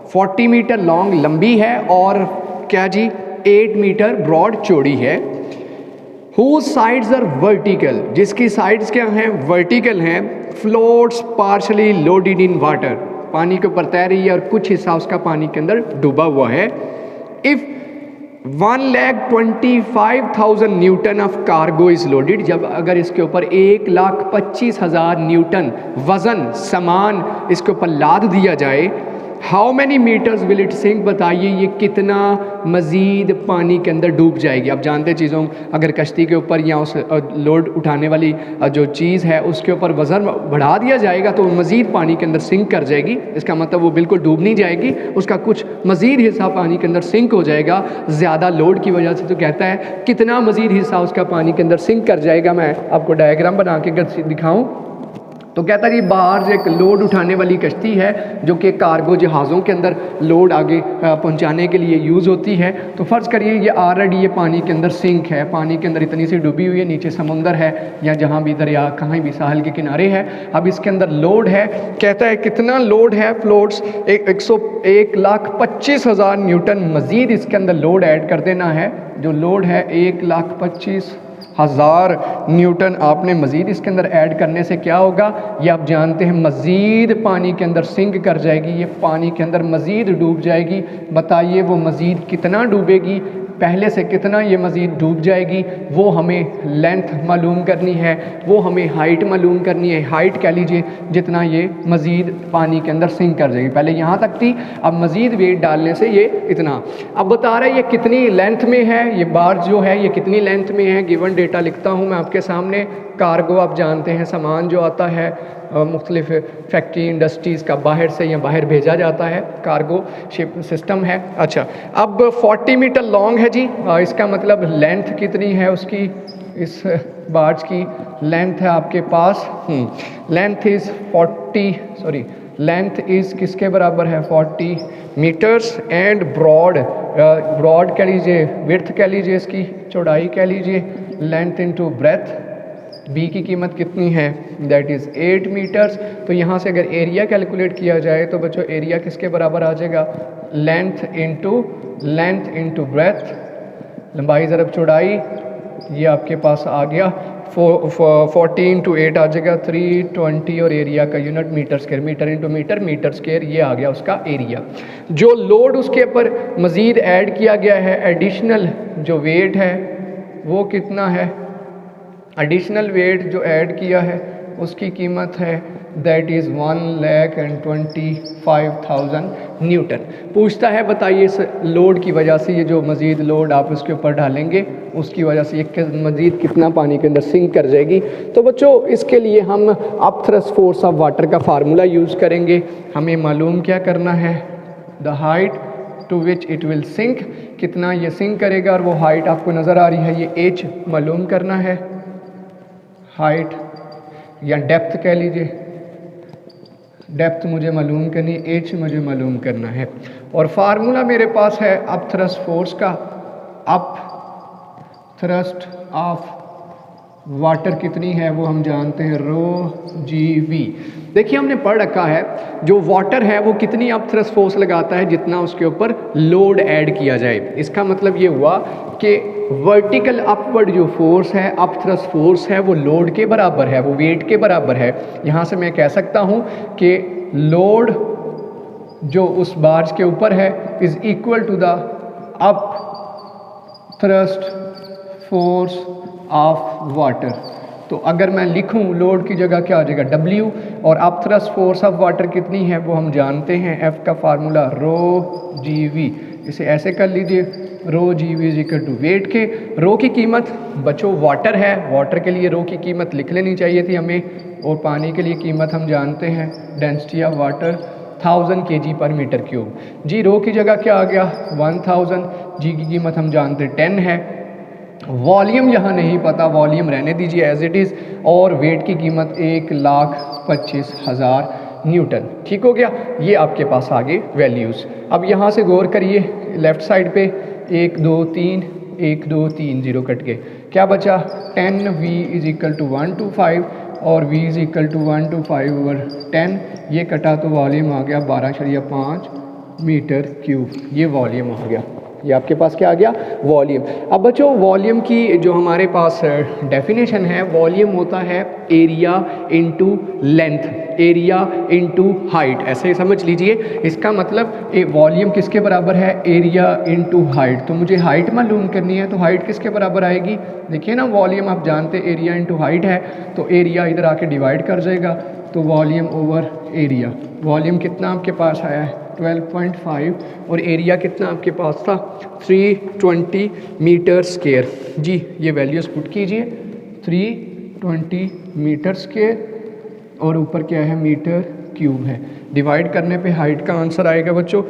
40 metre long लंबी है और क्या जी 8 मीटर ब्रॉड चौड़ी है। Whose sides are vertical, जिसकी साइड्स क्या हैं, वर्टिकल हैं। Floats partially loaded in water, पानी के ऊपर तैर रही है और कुछ हिस्सा उसका पानी के अंदर डूबा हुआ है। If 1,25,000 Newton of cargo is loaded, जब अगर इसके ऊपर 1,25,000 न्यूटन वज़न सामान इसके ऊपर लाद दिया जाए, how many metres will it sink, बताइए ये कितना मज़ीद पानी के अंदर डूब जाएगी। आप जानते हैं चीज़ों, अगर कश्ती के ऊपर या उस लोड उठाने वाली जो चीज़ है उसके ऊपर वज़न बढ़ा दिया जाएगा तो मज़ीद पानी के अंदर सिंक कर जाएगी। इसका मतलब वो बिल्कुल डूब नहीं जाएगी, उसका कुछ मज़ीद हिस्सा पानी के अंदर सिंक हो जाएगा ज़्यादा लोड की वजह से। तो कहता है कितना मज़ीद हिस्सा उसका पानी के अंदर सिंक कर जाएगा। मैं आपको डायग्राम बना के दिखाऊँ तो कहता है कि बार्ज एक लोड उठाने वाली कश्ती है जो कि कार्गो जहाज़ों के अंदर लोड आगे पहुंचाने के लिए यूज़ होती है। तो फ़र्ज़ करिए ये ऑलरेडी ये पानी के अंदर सिंक है, पानी के अंदर इतनी सी डूबी हुई है, नीचे समुंदर है या जहाँ भी दरिया कहीं भी साहल के किनारे है। अब इसके अंदर लोड है, कहता है कितना लोड है, फ्लोट्स 1,25,000 न्यूटन मज़ीद इसके अंदर लोड ऐड कर देना है। जो लोड है 1,25,000 न्यूटन आपने मज़ीद इसके अंदर ऐड करने से क्या होगा, ये आप जानते हैं मज़ीद पानी के अंदर सिंक कर जाएगी, ये पानी के अंदर मज़ीद डूब जाएगी। बताइए वो मज़ीद कितना डूबेगी, पहले से कितना ये मज़ीद डूब जाएगी, वो हमें लेंथ मालूम करनी है, वो हमें हाइट मालूम करनी है। हाइट कह लीजिए जितना ये मज़ीद पानी के अंदर सिंक कर जाएगी। पहले यहाँ तक थी, अब मज़ीद वेट डालने से ये इतना। अब बता रहा है ये कितनी लेंथ में है, ये बार्ज जो है ये कितनी लेंथ में है। गिवन डेटा लिखता हूँ मैं आपके सामने। कार्गो आप जानते हैं सामान जो आता है मुख्तलिफ फैक्ट्री इंडस्ट्रीज़ का बाहर से या बाहर भेजा जाता है, कार्गो शिप सिस्टम है। अच्छा, अब 40 मीटर लॉन्ग है जी, इसका मतलब लेंथ कितनी है उसकी, इस बार्ज की लेंथ है आपके पास लेंथ इज़ 40 लेंथ इज़ किसके बराबर है 40 मीटर्स एंड ब्रॉड कह लीजिए, विड्थ कह लीजिए, इसकी चौड़ाई कह लीजिए, लेंथ इनटू ब्रेथ। बी की कीमत कितनी है, दैट इज़ 8 मीटर्स। तो यहाँ से अगर एरिया कैलकुलेट किया जाए तो बच्चों एरिया किसके बराबर आ जाएगा, लेंथ इनटू ब्रेथ, लंबाई ज़रब चौड़ाई, ये आपके पास आ गया 40 इंटू 8 आ जाएगा 320 और एरिया का unit metre square, metre into metre square, ये आ गया उसका एरिया। जो लोड उसके ऊपर मज़ीद ऐड किया गया है, एडिशनल जो वेट है वो कितना है, एडिशनल वेट जो ऐड किया है उसकी कीमत है दैट इज़ 1,25,000 न्यूटन। पूछता है बताइए इस लोड की वजह से, ये जो मज़ीद लोड आप उसके ऊपर डालेंगे उसकी वजह से ये मज़ीद कितना पानी के अंदर सिंक कर जाएगी। तो बच्चों इसके लिए हम up thrust force of water का फार्मूला यूज़ करेंगे। हमें मालूम क्या करना है, the height to which it will sink, कितना ये सिंक करेगा, और वो हाइट आपको नज़र आ रही है, ये एच मालूम करना है, हाइट या डेप्थ कह लीजिए, डेप्थ मुझे मालूम करनी है, एच मुझे मालूम करना है। और फार्मूला मेरे पास है अप थ्रस्ट फोर्स का, अप थ्रस्ट ऑफ वाटर कितनी है वो हम जानते हैं, ρ/Gv। देखिए हमने पढ़ रखा है जो वाटर है वो कितनी अप थ्रस्ट फोर्स लगाता है, जितना उसके ऊपर लोड ऐड किया जाए। इसका मतलब ये हुआ कि वर्टिकल अपवर्ड जो फोर्स है, अप थ्रस्ट फोर्स है, वो लोड के बराबर है, वो वेट के बराबर है। यहाँ से मैं कह सकता हूँ कि लोड जो उस बार्ज के ऊपर है is equal to the up thrust force of water. तो अगर मैं लिखूं लोड की जगह क्या आ जाएगा W, और up thrust force of water कितनी है वो हम जानते हैं, F का फार्मूला ρ/Gv। इसे ऐसे कर लीजिए, ρ/Gv is equal to wait के, रो की कीमत बच्चों वाटर है, वाटर के लिए रो की कीमत लिख लेनी चाहिए थी हमें, और पानी के लिए कीमत हम जानते हैं डेंसिटी ऑफ वाटर 1000 kg/m3 जी। रो की जगह क्या आ गया 1000, जी की कीमत हम जानते 10 है। वॉल्यूम यहाँ नहीं पता, वॉल्यूम रहने दीजिए एज इट इज़, और वेट की कीमत 1,25,000 न्यूटन। ठीक हो गया, ये आपके पास आगे वैल्यूज़। अब यहाँ से गौर करिए लेफ़्ट साइड पे 1 2 3 1 2 3 0 कट के क्या बचा, 10V इज़ इक्वल टू 125 और V इज़ इक्वल टू 125/10, ये कटा तो वॉल्यूम आ गया 12.5 मीटर क्यूब, ये वॉल्यूम आ गया। ये आपके पास क्या आ गया, वॉल्यूम। अब बच्चों वॉल्यूम की जो हमारे पास डेफिनेशन है, वॉल्यूम होता है area into length, area into height, ऐसे ही समझ लीजिए। इसका मतलब वॉल्यूम किसके बराबर है, एरिया इनटू हाइट। तो मुझे हाइट मालूम करनी है, तो हाइट किसके बराबर आएगी, देखिए ना वॉल्यूम आप जानते एरिया इनटू हाइट है, तो एरिया इधर आके डिवाइड कर जाएगा, तो वॉल्यूम ओवर एरिया। वॉल्यूम कितना आपके पास आया है 12.5, और एरिया कितना आपके पास था 320 मीटर स्क्वायर। जी ये वैल्यूज़ पुट कीजिए, 320 मीटर स्क्वायर और ऊपर क्या है मीटर क्यूब है। डिवाइड करने पे हाइट का आंसर आएगा बच्चों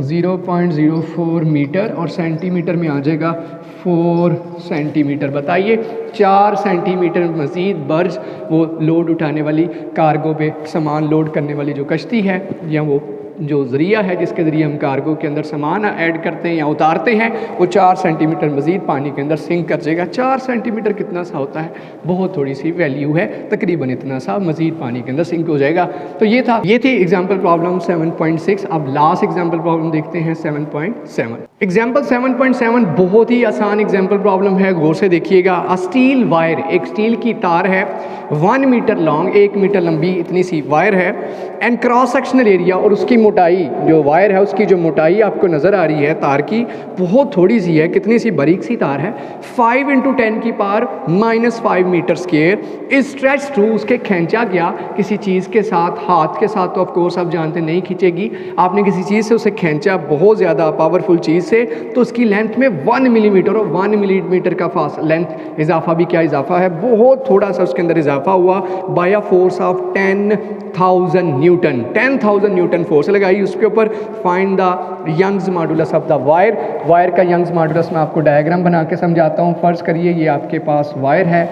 0.04 मीटर, और सेंटीमीटर में आ जाएगा 4 सेंटीमीटर। बताइए 4 सेंटीमीटर मज़ीद बर्ज वो लोड उठाने वाली, कार्गो पे सामान लोड करने वाली जो कश्ती है, या वो जो ज़रिया है जिसके ज़रिए हम कार्गो के अंदर सामान ऐड करते हैं या उतारते हैं, वो 4 सेंटीमीटर मज़ीद पानी के अंदर सिंक कर जाएगा। 4 सेंटीमीटर कितना सा होता है, बहुत थोड़ी सी वैल्यू है, तकरीबन इतना सा मज़ीद पानी के अंदर सिंक हो जाएगा। तो ये थी एग्जाम्पल प्रॉब्लम 7.6। अब लास्ट एग्जाम्पल प्रॉब्लम देखते हैं 7.7। एग्जाम्पल 7.7 बहुत ही आसान एग्जाम्पल प्रॉब्लम है, गौर से देखिएगा। अ स्टील वायर, एक स्टील की तार है 1 मीटर लॉन्ग, 1 मीटर लंबी इतनी सी वायर है, एंड क्रॉस सेक्शनल एरिया, और उसकी मोटाई जो वायर है उसकी जो मोटाई आपको नज़र आ रही है तार की बहुत थोड़ी सी है, कितनी सी बारीक सी तार है, 5 × 10 की power -5 metre square is stretch through, उसके खींचा गया किसी चीज़ के साथ, हाथ के साथ तो ऑफकोर्स आप जानते नहीं खींचेगी, आपने किसी चीज़ से उसे खींचा बहुत ज़्यादा पावरफुल चीज़ से, तो उसकी लेंथ में 1 मिलीमीटर और 1 मिलीमीटर का लेंथ इजाफा भी क्या इजाफा है, बहुत थोड़ा सा उसके अंदर इजाफा हुआ by a force of 10,000 newton. 10,000 newton force लगाई उसके ऊपर। Find the young's modulus of the wire. Wire का यंग्स मॉडुलस मैं आपको डायग्राम बना के समझाता हूँ। फर्ज करिए ये आपके पास वायर है,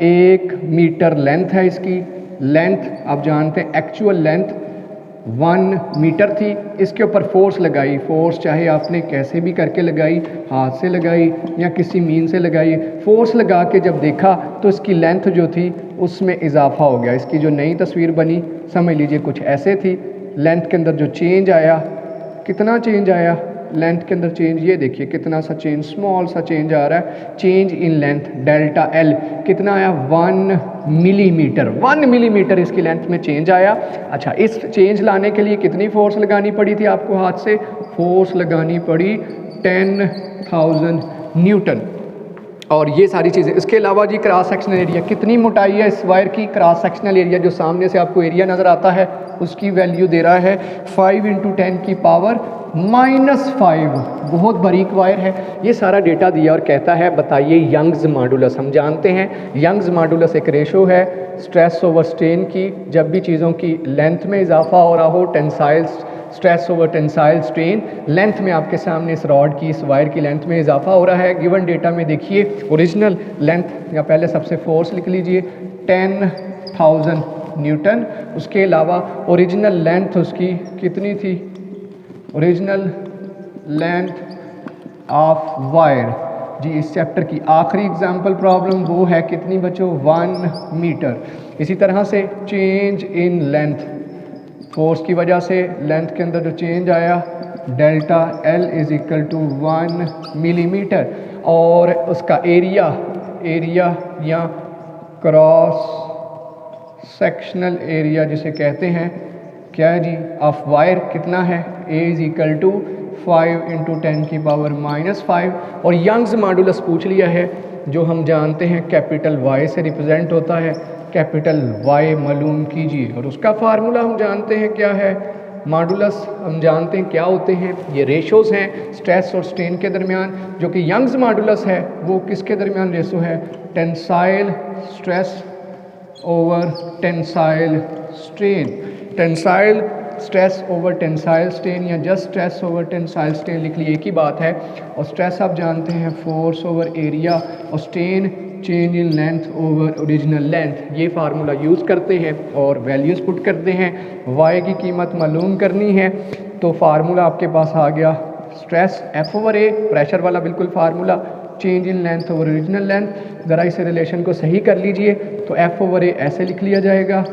1 मीटर लेंथ है, इसकी लेंथ आप जानते हैं एक्चुअल लेंथ 1 मीटर थी, इसके ऊपर फोर्स लगाई, फोर्स चाहे आपने कैसे भी करके लगाई, हाथ से लगाई या किसी मीन से लगाई, फोर्स लगा के जब देखा तो इसकी लेंथ जो थी उसमें इजाफा हो गया। इसकी जो नई तस्वीर बनी समझ लीजिए कुछ ऐसे थी। लेंथ के अंदर जो चेंज आया, कितना चेंज आया लेंथ के अंदर चेंज, ये देखिए कितना सा चेंज, स्मॉल सा चेंज आ रहा है। Change in length delta L कितना आया 1 मिलीमीटर, 1 मिलीमीटर इसकी लेंथ में चेंज आया। अच्छा, इस चेंज लाने के लिए कितनी फोर्स लगानी पड़ी थी आपको हाथ से, फोर्स लगानी पड़ी 10,000 न्यूटन। और ये सारी चीज़ें, इसके अलावा जी क्रॉस सेक्शनल एरिया, कितनी मोटाई है इस वायर की, क्रॉस सेक्शनल एरिया जो सामने से आपको एरिया नज़र आता है उसकी वैल्यू दे रहा है 5 × 10 की पावर -5, बहुत बारीक वायर है। ये सारा डेटा दिया और कहता है बताइए यंग्स मॉडुलस। हम जानते हैं यंग्स मॉडुलस एक रेशो है स्ट्रेस ओवर स्ट्रेन की, जब भी चीज़ों की लेंथ में इजाफा हो रहा हो, tensile stress over tensile strain, length में आपके सामने इस रॉड की, इस वायर की लेंथ में इजाफा हो रहा है। गिवन डेटा में देखिए ओरिजिनल लेंथ, या पहले सबसे फोर्स लिख लीजिए 10,000 न्यूटन, उसके अलावा ओरिजिनल लेंथ उसकी कितनी थी, ओरिजिनल लेंथ ऑफ वायर जी, इस चैप्टर की आखिरी एग्जाम्पल प्रॉब्लम वो है कितनी बच्चों 1 मीटर। इसी तरह से चेंज इन लेंथ, फोर्स की वजह से लेंथ के अंदर जो चेंज आया delta L is equal to 1 millimetre, और उसका एरिया या क्रॉस सेक्शनल एरिया जिसे कहते हैं क्या है जी ऑफ वायर कितना है, ए इज इक्वल टू 5 × 10 की पावर -5। और यंग्स मॉडुलस पूछ लिया है जो हम जानते हैं कैपिटल वाई से रिप्रेजेंट होता है, कैपिटल वाई मालूम कीजिए, और उसका फार्मूला हम जानते हैं क्या है, मॉडुलस हम जानते हैं क्या होते हैं, ये रेशोज़ हैं स्ट्रेस और स्ट्रेन के दरमियान, जो कि यंग्स मॉडुलस है वो किसके दरमियान रेशो है, tensile stress over tensile strain, tensile stress over tensile strain या just stress over tensile strain लिख लिए, एक ही बात है। और स्ट्रेस आप जानते हैं फोर्स ओवर एरिया, और strain change in length over original length. ये फार्मूला यूज़ करते हैं और वैल्यूज़ पुट करते हैं। वाई की कीमत मालूम करनी है तो फार्मूला आपके पास आ गया स्ट्रेस एफ ओवर ए, प्रेशर वाला बिल्कुल formula, change in length over original length. ज़रा इस रिलेशन को सही कर लीजिए तो एफ ओवर ए ऐसे लिख लिया जाएगा,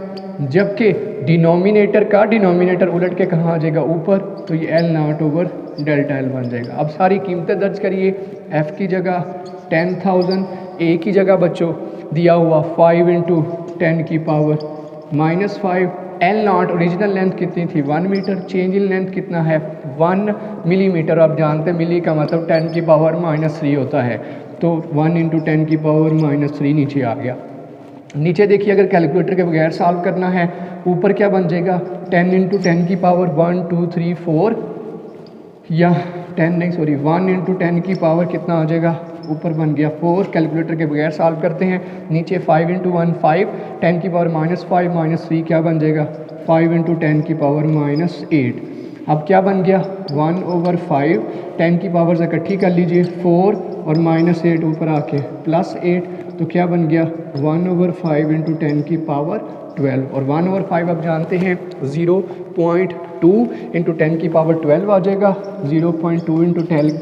जबकि डिनोमिनेटर का डिनोमिनेटर उलट के कहाँ आ जाएगा ऊपर, तो ये L not over delta L बन जाएगा। अब सारी कीमतें दर्ज करिए, एफ़ की जगह 10,000, ए की जगह बच्चों दिया हुआ 5 × 10 की power -5, L not original length कितनी थी 1 मीटर, चेंज इन लेंथ कितना है 1 मिलीमीटर, आप जानते हैं मिली का मतलब 10 की पावर -3 होता है, तो 1 × 10 की पावर -3 नीचे आ गया। नीचे देखिए अगर कैलकुलेटर के बगैर सॉल्व करना है, ऊपर क्या बन जाएगा 10 × 10 की पावर 1 2 3 4, या 10 नहीं सॉरी 1 × 10 की पावर कितना आ जाएगा, ऊपर बन गया 4, कैलकुलेटर के बगैर सॉल्व करते हैं। नीचे 5 × 1 5, 10 की पावर -5 -3 क्या बन जाएगा 5 × 10 की पावर -8। अब क्या बन गया 1/5, 10 की पावर से इकट्ठी कर लीजिए 4 और -8 ऊपर आके +8, तो क्या बन गया 1/5 × 10 की पावर 12, और 1/5 आप जानते हैं 0.2 × 10 की पावर 12 आ जाएगा, 0.2 × 10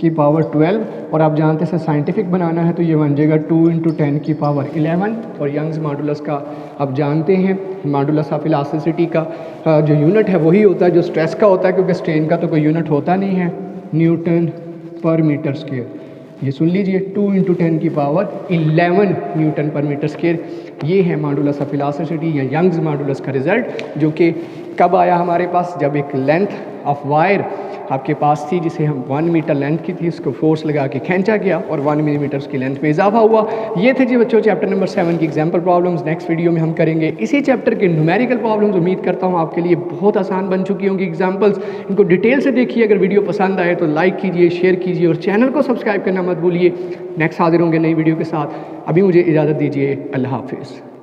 की पावर 12, और आप जानते हैं साइंटिफिक बनाना है तो ये बन जाएगा 2 × 10 की पावर 11। और यंग्स मॉडुलस का आप जानते हैं मॉडुलस ऑफ इलास्टिसिटी का जो यूनिट है वही होता है जो स्ट्रेस का होता है, क्योंकि स्ट्रेन का तो कोई यूनिट होता नहीं है, न्यूटन पर मीटर स्क्वायर। ये सुन लीजिए 2 × 10⁻11 न्यूटन पर मीटर स्क्वायर। ये है मॉडुलस ऑफ इलास्टिसिटी या यंग्स मॉडुलस का रिजल्ट, जो कि कब आया हमारे पास, जब एक लेंथ ऑफ वायर आपके पास थी जिसे हम 1 मीटर लेंथ की थी, उसको फोर्स लगा के खींचा गया और 1 मिलीमीटर उसकी लेंथ में इजाफा हुआ। ये थे जी बच्चों चैप्टर नंबर 7 की एग्जाम्पल प्रॉब्लम्स। नेक्स्ट वीडियो में हम करेंगे इसी चैप्टर के न्यूमेरिकल प्रॉब्लम्स। उम्मीद करता हूँ आपके लिए बहुत आसान बन चुकी होंगी एग्जाम्पल्स। इनको डिटेल से देखिए। अगर वीडियो पसंद आए तो लाइक कीजिए, शेयर कीजिए और चैनल को सब्सक्राइब करना मत भूलिए। नेक्स्ट हाजिर होंगे नई वीडियो के साथ। अभी मुझे इजाज़त दीजिए। अल्लाह हाफिज़।